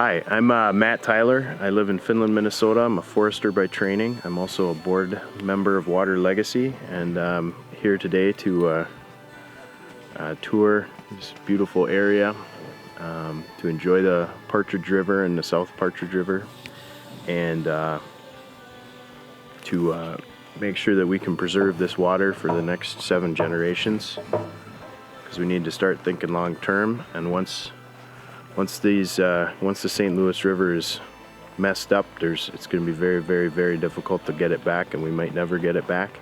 Hi, I'm Matt Tyler. I live in Finland, Minnesota. I'm a forester by training. I'm also a board member of WaterLegacy, and I'm here today to tour this beautiful area, to enjoy the Partridge River and the South Partridge River, and to make sure that we can preserve this water for the next 7 generations, because we need to start thinking long term. And once the St. Louis River is messed up, it's going to be very, very, very difficult to get it back, and we might never get it back.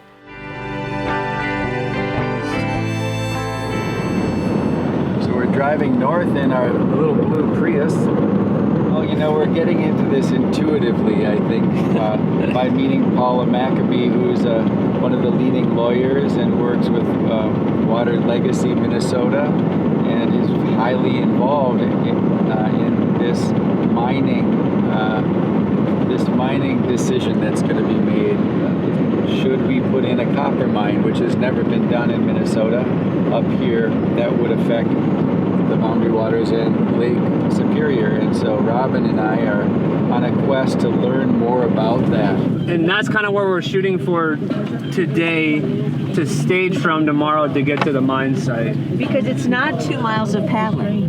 So we're driving north in our little blue Prius. Well, you know, we're getting into this intuitively, I think, by meeting Paula Maccabee, who's one of the leading lawyers and works with WaterLegacy Minnesota, and is highly involved in this mining decision that's going to be made. Should we put in a copper mine, which has never been done in Minnesota, up here, that would affect the boundary waters and Lake Superior. And so Robin and I are on a quest to learn more about that. And that's kind of where we're shooting for today, to stage from tomorrow to get to the mine site. Because it's not 2 miles of paddling.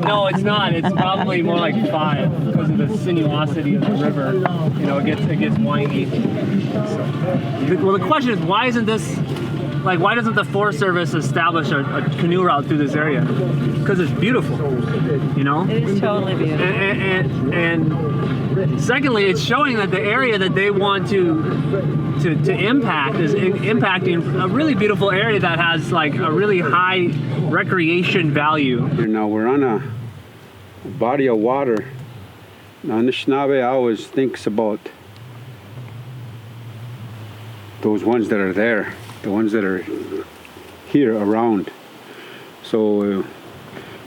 No, it's not. It's probably more like 5 because of the sinuosity of the river. You know, it gets windy. So, well, the question is, why doesn't the Forest Service establish a canoe route through this area? Because it's beautiful, you know? It is totally beautiful. And secondly, it's showing that the area that they want to impact is impacting a really beautiful area that has like a really high recreation value. Now we're on a body of water. Now Anishinaabe always thinks about those ones that are there, the ones that are here around. So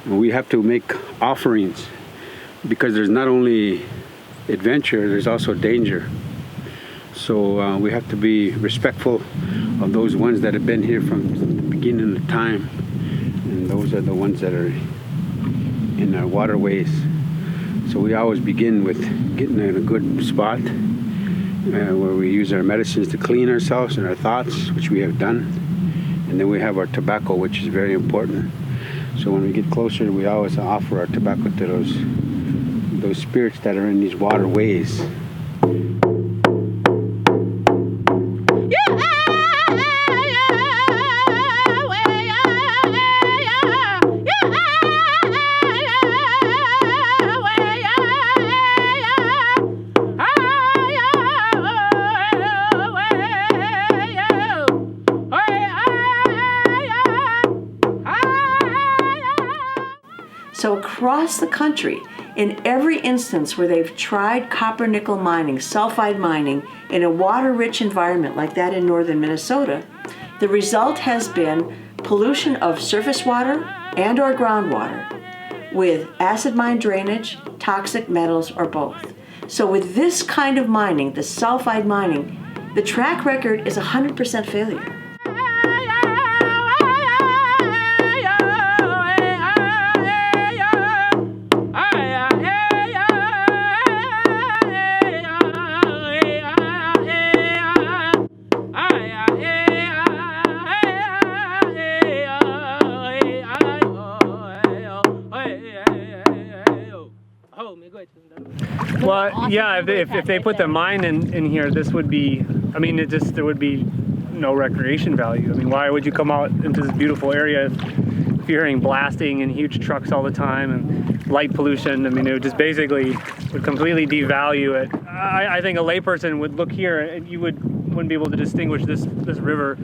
we have to make offerings, because there's not only adventure, there's also danger. So we have to be respectful of those ones that have been here from the beginning of time, and those are the ones that are in our waterways. So we always begin with getting in a good spot where we use our medicines to clean ourselves and our thoughts, which we have done. And then we have our tobacco, which is very important. So when we get closer, we always offer our tobacco to those spirits that are in these waterways. So across the country, in every instance where they've tried copper nickel mining, sulfide mining, in a water-rich environment like that in northern Minnesota, the result has been pollution of surface water and or groundwater with acid mine drainage, toxic metals, or both. So with this kind of mining, the sulfide mining, the track record is 100% failure. Well, yeah, if they put the mine in here, this would be, I mean, there would be no recreation value. I mean, why would you come out into this beautiful area if you're hearing blasting and huge trucks all the time and light pollution? I mean, it would just basically would completely devalue it. I think a layperson would look here and you wouldn't be able to distinguish this river,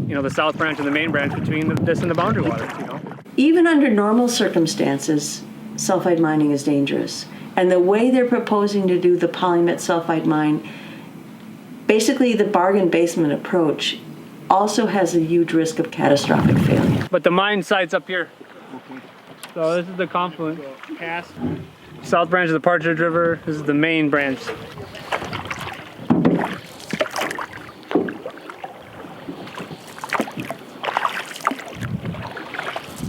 you know, the south branch and the main branch between this and the boundary waters, you know? Even under normal circumstances, sulfide mining is dangerous. And the way they're proposing to do the PolyMet sulfide mine, basically the bargain basement approach, also has a huge risk of catastrophic failure. But the mine site's up here. Okay. So this is the confluent cast. South branch of the Partridge River. This is the main branch.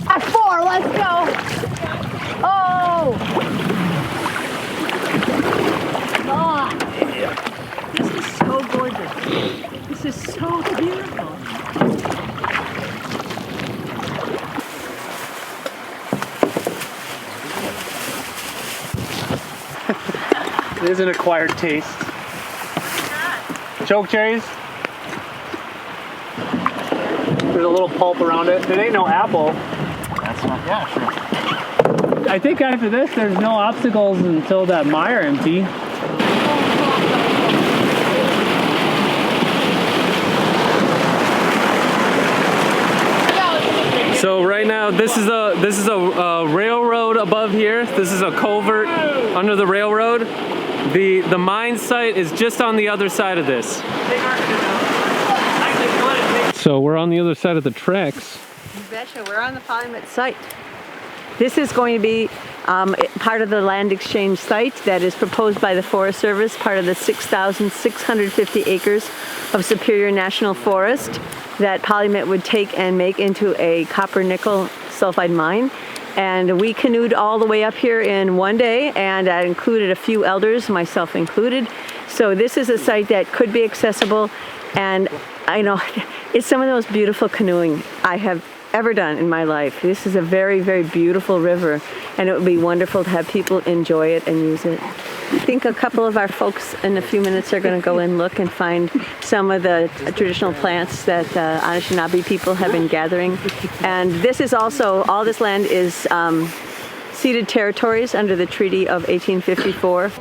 At 4, let's go. Oh! so gorgeous. This is so beautiful. It is an acquired taste. Choke cherries. There's a little pulp around it. There ain't no apple. That's not, yeah, sure. I think after this, there's no obstacles until that mire empty. So right now, this is a railroad above here. This is a culvert under the railroad. The mine site is just on the other side of this. So we're on the other side of the tracks. You betcha, we're on the PolyMet site. This is going to be part of the land exchange site that is proposed by the Forest Service, part of the 6,650 acres of Superior National Forest that PolyMet would take and make into a copper nickel sulfide mine. And we canoed all the way up here in one day, and that included a few elders, myself included. So this is a site that could be accessible, and I know it's some of the most beautiful canoeing I have ever done in my life. This is a very, very beautiful river, and it would be wonderful to have people enjoy it and use it. I think a couple of our folks in a few minutes are going to go and look and find some of the traditional plants that Anishinaabe people have been gathering. And this is also, all this land is ceded territories under the Treaty of 1854.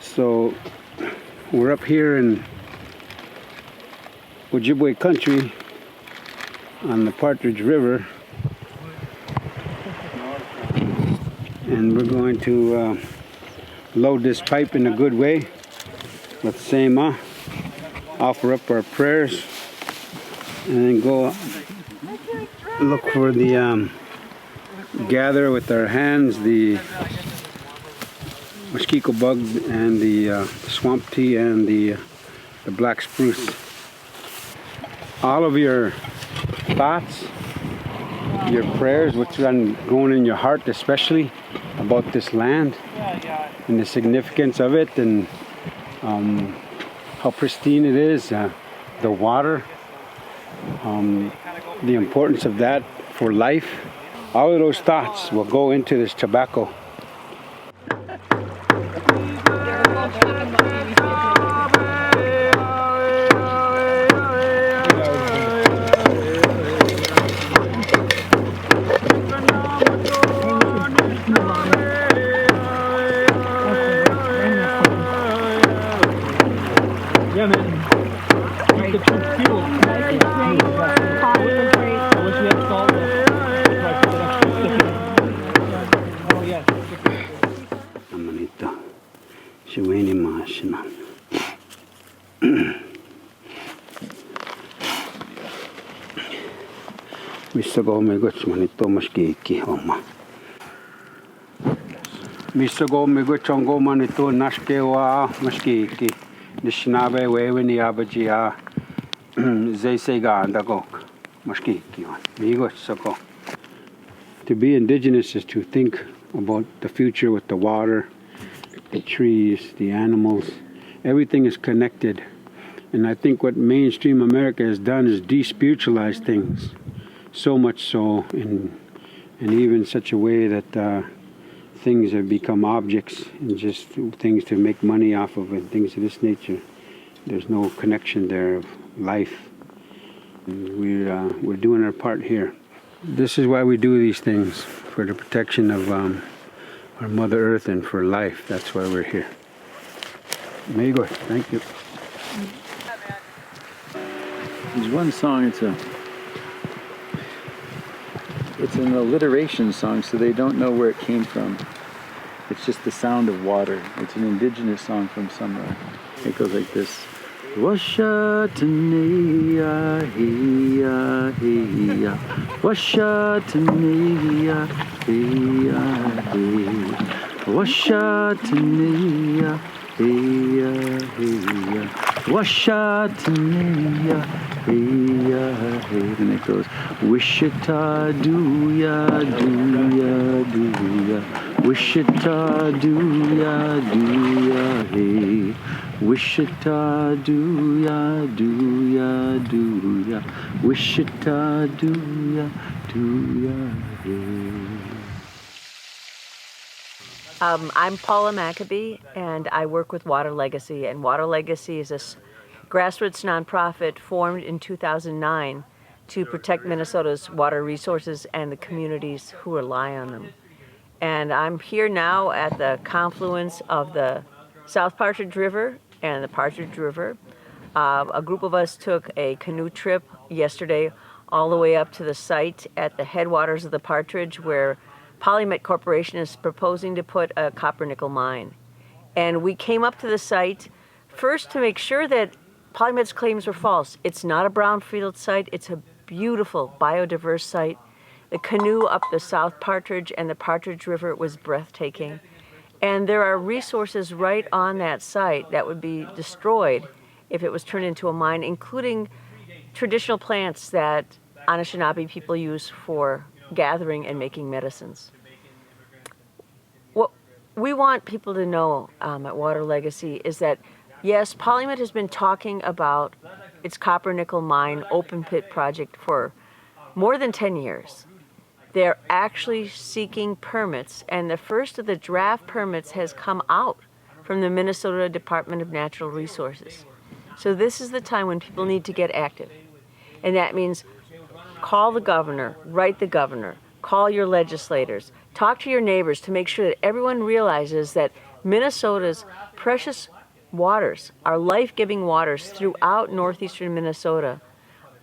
So we're up here in Ojibwe country on the Partridge River, and we're going to load this pipe in a good way. Let's say offer up our prayers, and then go look for the gather with our hands the mosquito bug and the swamp tea and the black spruce. All of your thoughts, your prayers, what's going in your heart, especially about this land and the significance of it, and how pristine it is, the water, the importance of that for life. All of those thoughts will go into this tobacco. Yeah, man. Keep the troops fueled. Nice and great. Coffee was great. I wish we had salt. Oh, yes. Amanito. Shiweni Mahashina. Misago me guch manito mashkiki oma. Misago me guchongo manito nashkewa mashkiki. Nishnabe weweni abajia Zaysega and Dagok Mashkiki. Migoch Sako. To be indigenous is to think about the future with the water, the trees, the animals. Everything is connected. And I think what mainstream America has done is despiritualize things. So much so, and even such a way that things have become objects and just things to make money off of and things of this nature. There's no connection there of life. And we're doing our part here. This is why we do these things, for the protection of our Mother Earth and for life. That's why we're here. May you go. Thank you. There's one song, it's an alliteration song, so they don't know where it came from. It's just the sound of water. It's an indigenous song from somewhere. It goes like this. Washatania, heya, heya. Washatania, heya, heya. Washatania, heya, heya. Washatania, heya, heya. And it goes, Wishita, do-ya, do-ya, do-ya. Wishita, do-ya, do-ya, hey. Wishita, do-ya, do-ya, do-ya. Wishita, do-ya, do-ya, hey. I'm Paula Maccabee, and I work with WaterLegacy. And WaterLegacy is a grassroots nonprofit formed in 2009 to protect Minnesota's water resources and the communities who rely on them. And I'm here now at the confluence of the South Partridge River and the Partridge River. A group of us took a canoe trip yesterday all the way up to the site at the headwaters of the Partridge, where PolyMet Corporation is proposing to put a copper nickel mine. And we came up to the site first to make sure that PolyMet's claims were false. It's not a brownfield site, it's a beautiful biodiverse site. The canoe up the South Partridge and the Partridge River was breathtaking. And there are resources right on that site that would be destroyed if it was turned into a mine, including traditional plants that Anishinaabe people use for gathering and making medicines. What we want people to know at WaterLegacy is that, yes, PolyMet has been talking about its copper nickel mine open pit project for more than 10 years. They're actually seeking permits, and the first of the draft permits has come out from the Minnesota Department of Natural Resources. So this is the time when people need to get active. And that means call the governor, write the governor, call your legislators, talk to your neighbors to make sure that everyone realizes that Minnesota's precious waters, our life-giving waters throughout northeastern Minnesota,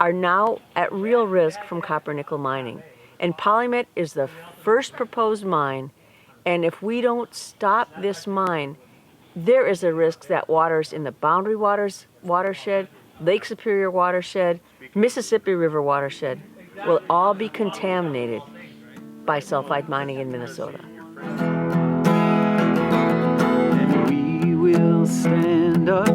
are now at real risk from copper nickel mining. And PolyMet is the first proposed mine, and if we don't stop this mine, there is a risk that waters in the Boundary Waters watershed, Lake Superior watershed, Mississippi River watershed will all be contaminated by sulfide mining in Minnesota. We will stand up